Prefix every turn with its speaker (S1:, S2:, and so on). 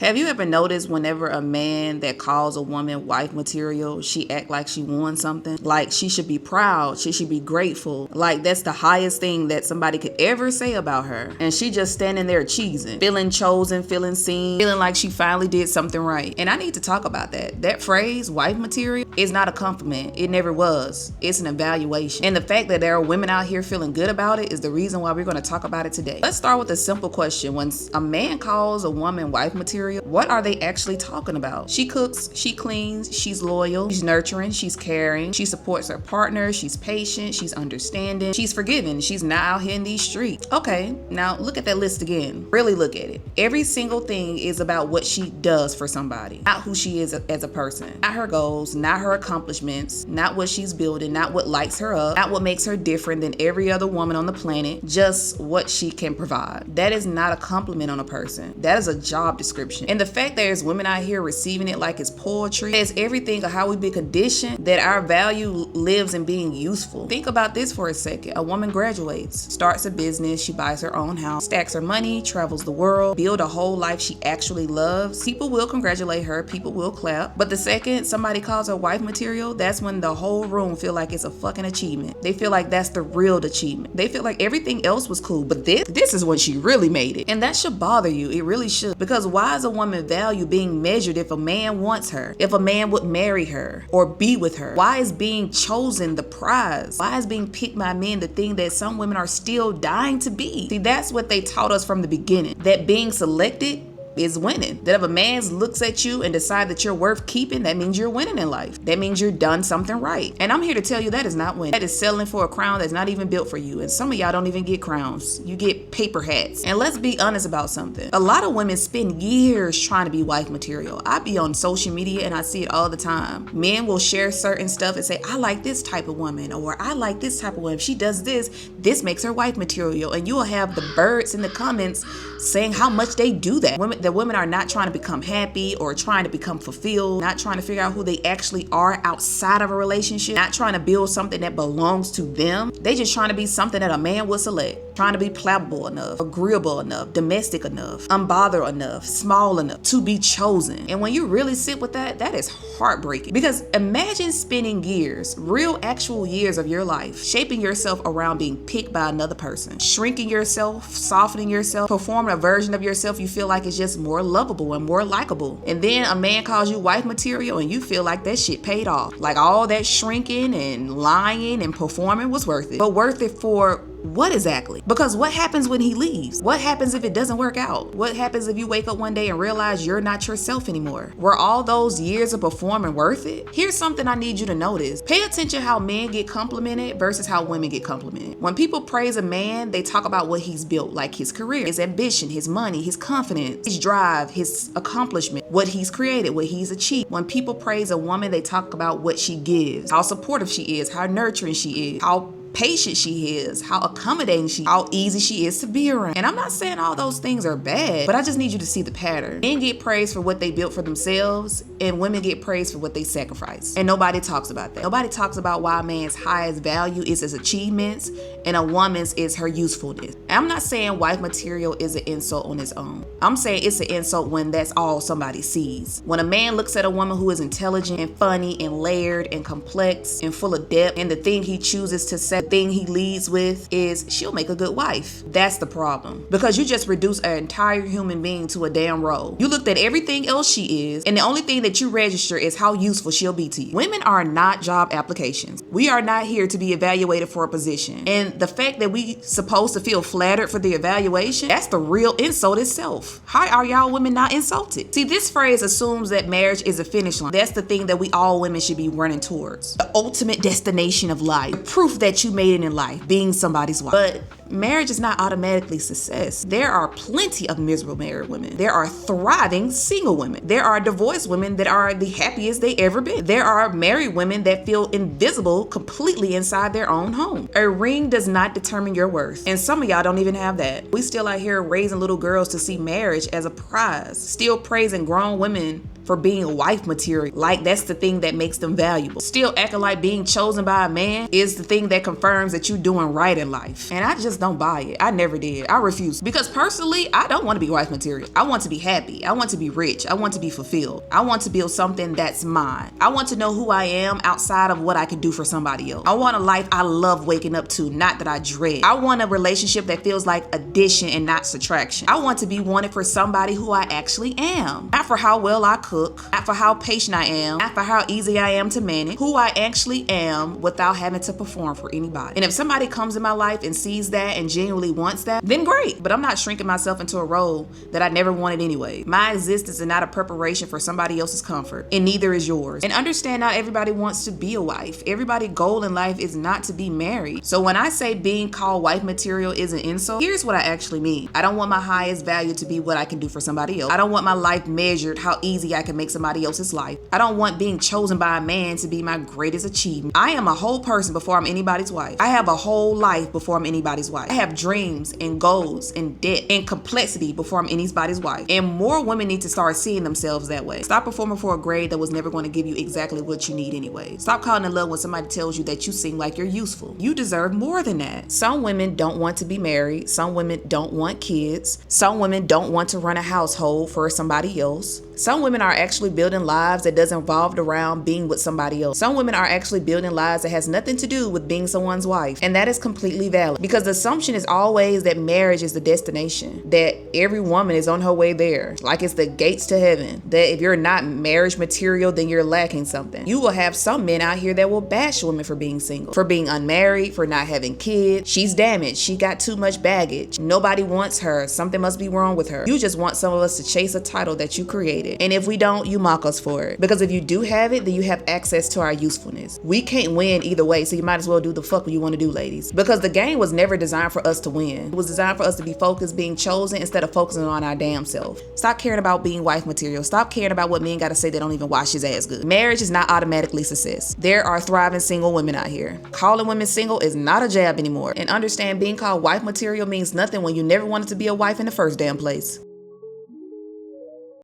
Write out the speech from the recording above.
S1: Have you ever noticed whenever a man that calls a woman wife material, she act like she won something? Like she should be proud, she should be grateful. Like that's the highest thing that somebody could ever say about her. And she just standing there cheesing, feeling chosen, feeling seen, feeling like she finally did something right. And I need to talk about that. That phrase, wife material, is not a compliment. It never was. It's an evaluation. And the fact that there are women out here feeling good about it is the reason why we're going to talk about it today. Let's start with a simple question. When a man calls a woman wife material, what are they actually talking about? She cooks, she cleans, she's loyal, she's nurturing, she's caring, she supports her partner, she's patient, she's understanding, she's forgiving, she's not out here in these streets. Okay, now look at that list again. Really look at it. Every single thing is about what she does for somebody, not who she is as a person, not her goals, not her accomplishments, not what she's building, not what lights her up, not what makes her different than every other woman on the planet, just what she can provide. That is not a compliment on a person. That is a job description. And the fact there's women out here receiving it like it's poetry is everything of how we've been conditioned that our value lives in being useful. Think about this for a second. A woman graduates, starts a business, she buys her own house, stacks her money, travels the world, build a whole life she actually loves. People will congratulate her, people will clap. But the second somebody calls her wife material, that's when the whole room feel like it's a fucking achievement. They feel like that's the real achievement. They feel like everything else was cool, but this is when she really made it. And that should bother you. It really should. Because why is a woman value being measured if a man wants her, if a man would marry her or be with her? Why is being chosen the prize? Why is being picked by men the thing that some women are still dying to be? See, that's what they taught us from the beginning, that being selected is winning. That if a man looks at you and decide that you're worth keeping, that means you're winning in life. That means you're done something right. And I'm here to tell you that is not winning. That is settling for a crown that's not even built for you. And some of y'all don't even get crowns. You get paper hats. And let's be honest about something. A lot of women spend years trying to be wife material. I be on social media and I see it all the time. Men will share certain stuff and say, I like this type of woman, or I like this type of woman. If she does this makes her wife material. And you will have the birds in the comments saying how much they do that. Women are not trying to become happy or trying to become fulfilled, not trying to figure out who they actually are outside of a relationship, not trying to build something that belongs to them. They just trying to be something that a man would select, trying to be pliable enough, agreeable enough, domestic enough, unbothered enough, small enough to be chosen. And when you really sit with that, that is heartbreaking. Because imagine spending years, real actual years of your life, shaping yourself around being picked by another person, shrinking yourself, softening yourself, performing a version of yourself you feel like is just more lovable and more likable. And then a man calls you wife material and you feel like that shit paid off. Like all that shrinking and lying and performing was worth it. But worth it for what exactly? Because what happens when he leaves? What happens if it doesn't work out? What happens if you wake up one day and realize you're not yourself anymore? Were all those years of performing worth it? Here's something I need you to notice. Pay attention how men get complimented versus how women get complimented. When people praise a man, they talk about what he's built, like his career, his ambition, his money, his confidence, his drive, his accomplishment, what he's created, what he's achieved. When people praise a woman, they talk about what she gives, how supportive she is, how nurturing she is, how patient she is, how accommodating she is, how easy she is to be around. And I'm not saying all those things are bad, but I just need you to see the pattern. Men get praised for what they built for themselves, and women get praised for what they sacrifice. And nobody talks about that. Nobody talks about why a man's highest value is his achievements and a woman's is her usefulness. And I'm not saying wife material is an insult on its own. I'm saying it's an insult when that's all somebody sees. When a man looks at a woman who is intelligent and funny and layered and complex and full of depth, and the thing he chooses to say, the thing he leads with is she'll make a good wife. That's the problem. Because you just reduce an entire human being to a damn role. You looked at everything else she is, and the only thing that you register is how useful she'll be to you. Women are not job applications. We are not here to be evaluated for a position. And the fact that we supposed to feel flattered for the evaluation, that's the real insult itself. How are y'all women not insulted? See, this phrase assumes that marriage is a finish line. That's the thing that we all women should be running towards. The ultimate destination of life. The proof that you made it in life, being somebody's wife. But marriage is not automatically success. There are plenty of miserable married women. There are thriving single women. There are divorced women that are the happiest they ever been. There are married women that feel invisible completely inside their own home. A ring does not determine your worth. And some of y'all don't even have that. We still out here raising little girls to see marriage as a prize. Still praising grown women for being wife material. Like that's the thing that makes them valuable. Still acting like being chosen by a man is the thing that confirms that you're doing right in life. And I just don't buy it. I never did. I refuse. Because personally, I don't want to be wife material. I want to be happy. I want to be rich. I want to be fulfilled. I want to build something that's mine. I want to know who I am outside of what I can do for somebody else. I want a life I love waking up to, not that I dread. I want a relationship that feels like addition and not subtraction. I want to be wanted for somebody who I actually am. Not for how well I cook, not for how patient I am, not for how easy I am to manage, who I actually am without having to perform for anybody. And if somebody comes in my life and sees that and genuinely wants that, then great. But I'm not shrinking myself into a role that I never wanted anyway. My existence is not a preparation for somebody else's comfort, and neither is yours. And understand, not everybody wants to be a wife. Everybody's goal in life is not to be married. So when I say being called wife material is an insult, here's what I actually mean. I don't want my highest value to be what I can do for somebody else. I don't want my life measured how easy I can make somebody else's life. I don't want being chosen by a man to be my greatest achievement. I am a whole person before I'm anybody's wife. I have a whole life before I'm anybody's wife. I have dreams and goals and debt and complexity before I'm anybody's wife. And more women need to start seeing themselves that way. Stop performing for a grade that was never going to give you exactly what you need anyway. Stop calling in love when somebody tells you that you seem like you're useful. You deserve more than that. Some women don't want to be married. Some women don't want kids. Some women don't want to run a household for somebody else. Some women are actually building lives that doesn't revolve around being with somebody else. Some women are actually building lives that has nothing to do with being someone's wife. And that is completely valid, because the assumption is always that marriage is the destination, that every woman is on her way there, like it's the gates to heaven, that if you're not marriage material, then you're lacking something. You will have some men out here that will bash women for being single, for being unmarried, for not having kids. She's damaged. She got too much baggage. Nobody wants her. Something must be wrong with her. You just want some of us to chase a title that you created. And if we don't, you mock us for it. Because if you do have it, then you have access to our usefulness. We can't win either way, so you might as well do the fuck you want to do, ladies. Because the game was never designed for us to win. It was designed for us to be focused, being chosen, instead of focusing on our damn self. Stop caring about being wife material. Stop caring about what men gotta say that don't even wash his ass good. Marriage is not automatically success. There are thriving single women out here. Calling women single is not a jab anymore. And understand, being called wife material means nothing when you never wanted to be a wife in the first damn place.